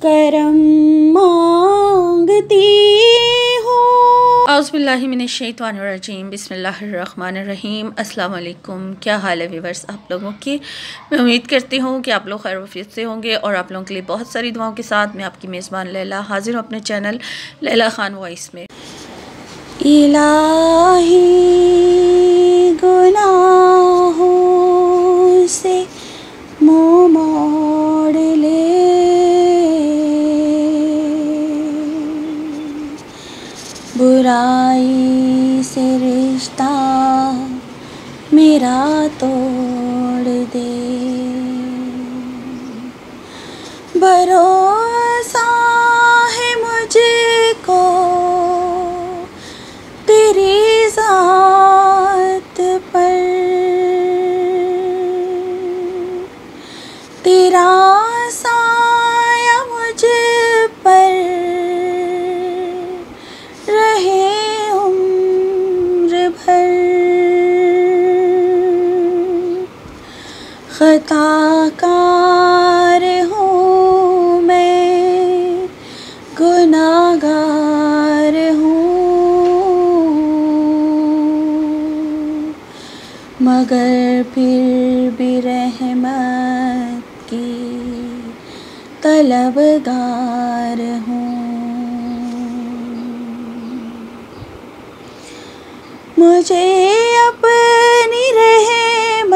करम मांगती हूँ। औज़ुबिल्लाहि मिनश्शैतानिर्रजीम बिस्मिल्लाहिर्रहमानिर्रहीम। अस्सलाम वालेकुम। क्या हाल है व्यूअर्स आप लोगों की। मैं उम्मीद करती हूँ कि आप लोग खैर वफियत से होंगे और आप लोगों के लिए बहुत सारी दुआओं के साथ मैं आपकी मेज़बान लैला हाजिर हूँ अपने चैनल लैला खान वॉइस में। इलाही गुनाहों से मुँह मोड़ ले, बुराई से रिश्ता मेरा तोड़ दे। भरोसा है मुझको तेरी ज़ात पर, तेरा साया मुझ पर रहे उम्र भर। खताकार हूँ मैं, गुनाहगार हूँ, मगर फिर भी रहमत की तलबगार हूँ। मुझे अपनी रहमत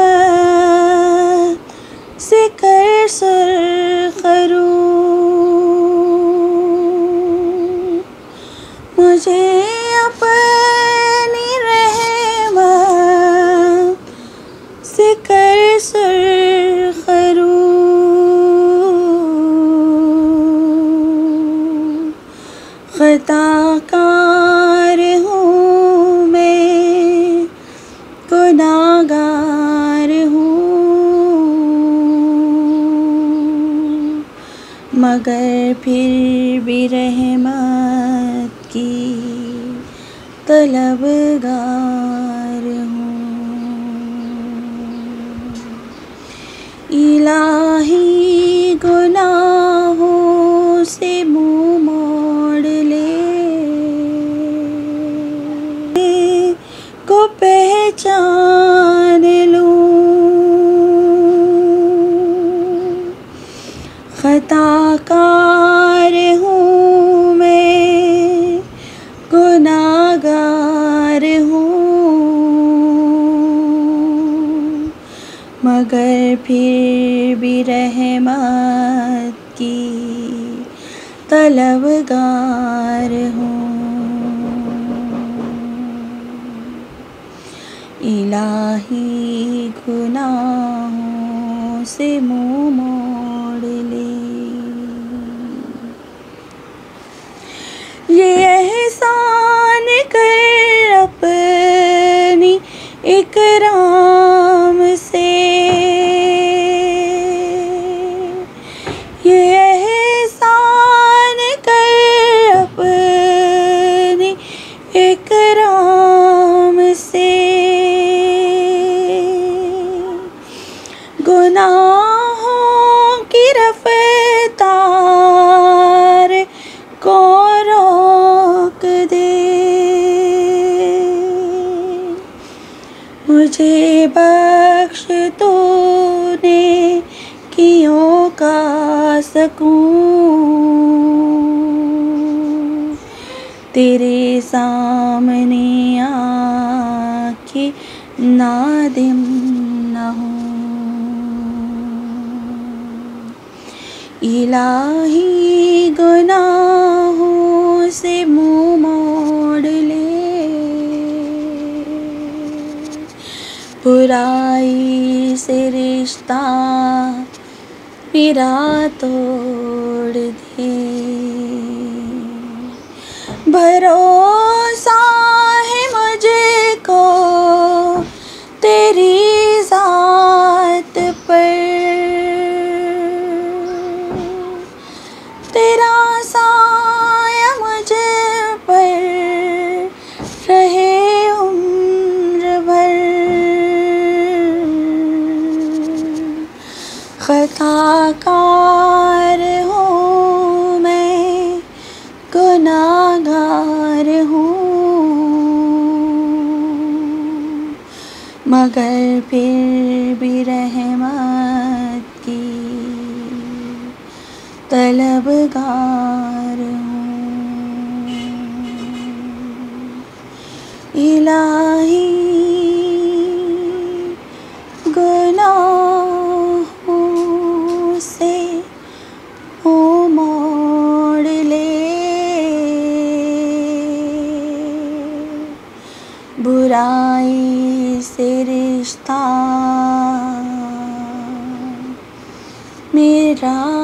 से कर सुरखरू, मुझे अपनी रहमत से कर सुरखरू। खताकार हूँ मैं, गुनाहगार हूँ, मगर फिर भी रहमत की तलबगार हूँ। इलाही गुनाहों से मुँह मोड़ ले, को पहचान लूँ। खताकार हूँ मैं, गुनाहगार हूँ, मगर फिर भी रहमत की तलबगार हूँ। इलाही गुनाहों से मुँह मोड़ ले, ये एहसान कर अपनी इकराम से, ये एहसान कर अपनी इकराम से। गुनाहों की रफ्तार को रोक दे, मुझे बख्श तूने कियों का सकूं, तेरे सामने आके नादिम न हूँ। इलाही गुनाहों से मुँह मोड़ ले, बुराई से रिश्ता मेरा तोड़ दे। भरोसा है मुझको तेरी ज़ात पर, तेरा साया मुझ पर रहे उम्र भर। खताकार हूँ फिर भी रहमत की तलबगार हूँ। इलाही गुनाहों से हो मोड़ ले, बुराई से रिश्ता मेरा